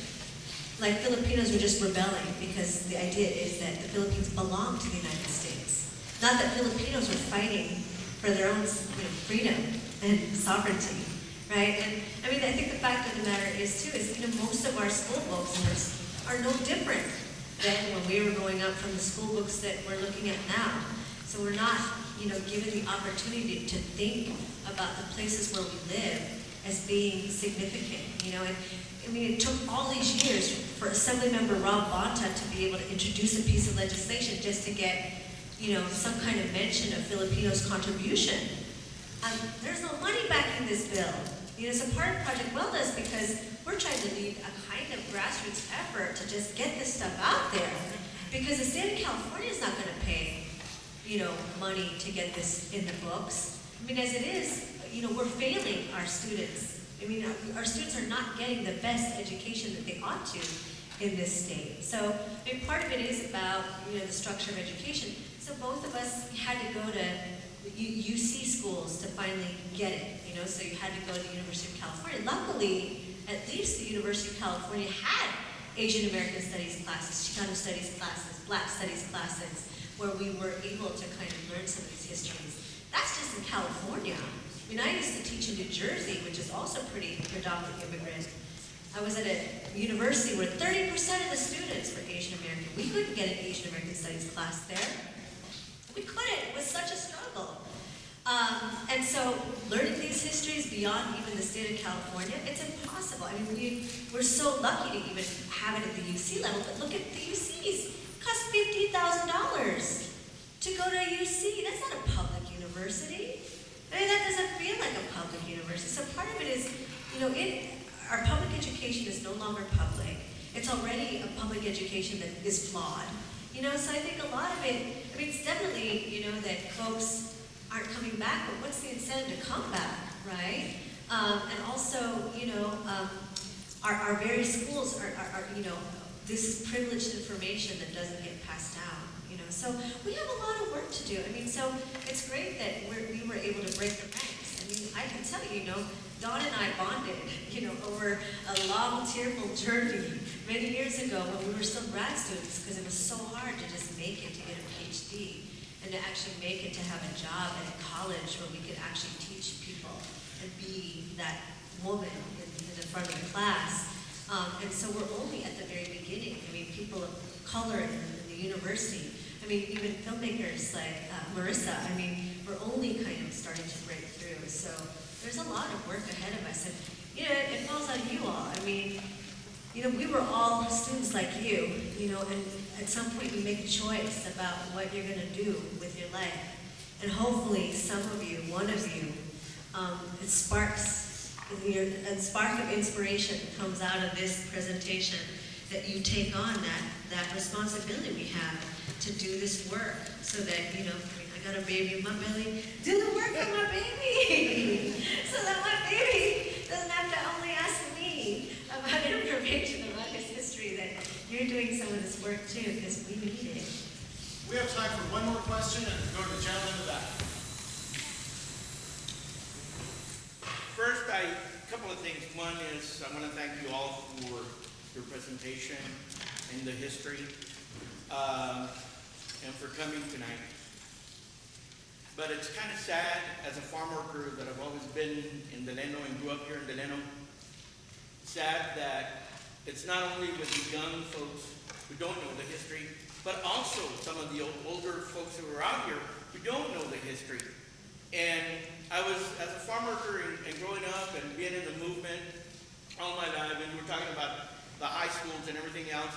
Like Filipinos were just rebelling because the idea is that the Philippines belong to the United States. Not that Filipinos were fighting for their own freedom and sovereignty, right? And I mean, I think the fact of the matter is too, is most of our school books are no different than when we were growing up from the school books that we're looking at now. So we're not, given the opportunity to think about the places where we live as being significant, and I mean, it took all these years for Assemblymember Rob Bonta to be able to introduce a piece of legislation just to get, some kind of mention of Filipinos' contribution. There's no money back in this bill. So part of Project Welga is because we're trying to lead a kind of grassroots effort to just get this stuff out there. Because the state of California is not going to pay, money to get this in the books. I mean, as it is, we're failing our students. I mean, our students are not getting the best education that they ought to in this state. So, I mean, part of it is about, the structure of education. So both of us had to go to UC schools to finally get it, so you had to go to the University of California. Luckily, at least the University of California had Asian American Studies classes, Chicano Studies classes, Black Studies classes, where we were able to kind of learn some of these histories. That's just in California. I mean, I used to teach in New Jersey, which is also pretty predominantly immigrant. I was at a university where 30% of the students were Asian American. We couldn't get an Asian American Studies class there. We couldn't. It was such a struggle. And so learning these histories beyond even the state of California, it's impossible. I mean, we're so lucky to even have it at the UC level, but look at the UCs. It costs $50,000 to go to a UC. That's not a public university. I mean, that doesn't feel like a public university. So part of it is, our public education is no longer public. It's already a public education that is flawed. So I think a lot of it, I mean, it's definitely, that folks aren't coming back, but what's the incentive to come back, right? And also, our very schools are this is privileged information that doesn't get passed down, So we have a lot of work to do. I mean, so it's great that we were able to break the ranks. I mean, I can tell you, Dawn and I bonded, over a long, tearful journey many years ago when we were still grad students, because it was so hard to just make it to get a PhD and to actually make it to have a job at a college where we could actually teach people and be that woman in the front of the class. And so we're only at the very beginning. I mean, people of color in the university, I mean, even filmmakers like Marissa, I mean, we're only kind of starting to break through. So there's a lot of work ahead of us. And, it falls on you all. I mean, we were all students like you, and at some point you make a choice about what you're going to do with your life. And hopefully some of you, one of you, it sparks, a spark of inspiration comes out of this presentation, that you take on that responsibility we have to do this work, so that, you know, I got a baby in my belly, do the work for my baby, so that my baby doesn't have to only ask me about information about his history, that you're doing some of this work too, because we need it. We have time for one more question and go to the gentleman in the back. First, a couple of things. One is I want to thank you all for your presentation and the history, and for coming tonight. But it's kind of sad as a farm worker that I've always been in Delano and grew up here in Delano. Sad that it's not only with the young folks who don't know the history, but also some of the older folks who are out here who don't know the history. And I was, as a farm worker and growing up and being in the movement all my life, and we're talking about the high schools and everything else,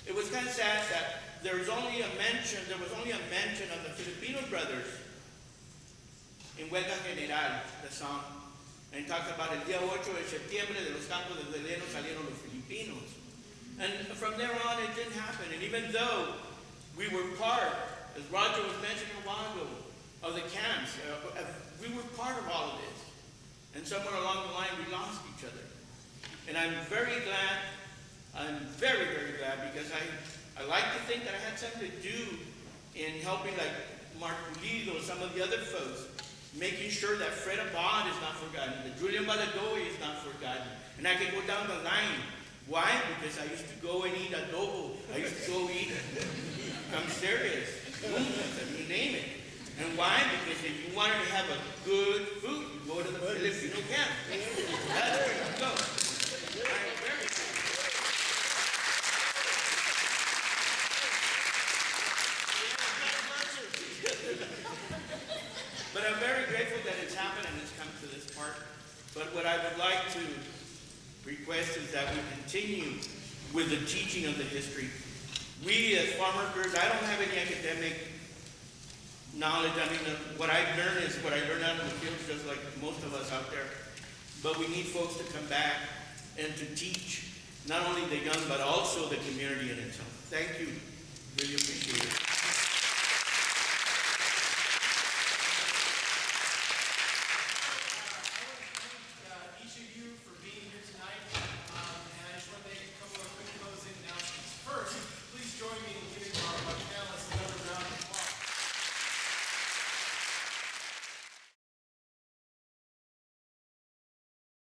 it was kind of sad that there was only a mention of the Filipino brothers in Welga General, the song. And it talks about el día 8 de septiembre de los campos de Delano salieron los Filipinos. And from there on, it didn't happen. And even though we were part, as Roger was mentioning a while ago, of the camps, we were part of all of this. And somewhere along the line, we lost each other. And I'm very glad, very, very glad, because I like to think that I had something to do in helping, like Mark Pulido, some of the other folks, making sure that Fred Abad is not forgotten, that Julian Balagoy is not forgotten. And I can go down the line. Why? Because I used to go and eat adobo. I used to go eat, I'm serious, you name it. And why? Because if you wanted to have a good food, you go to the Filipino camp. That's where you go. I am very But I'm very grateful that it's happened and it's come to this part. But what I would like to request is that we continue with the teaching of the history. We as farm workers, I don't have any academic knowledge. I mean, what I've learned is what I learned out in the fields, just like most of us out there. But we need folks to come back and to teach, not only the young, but also the community in itself. Thank you. Really appreciate it.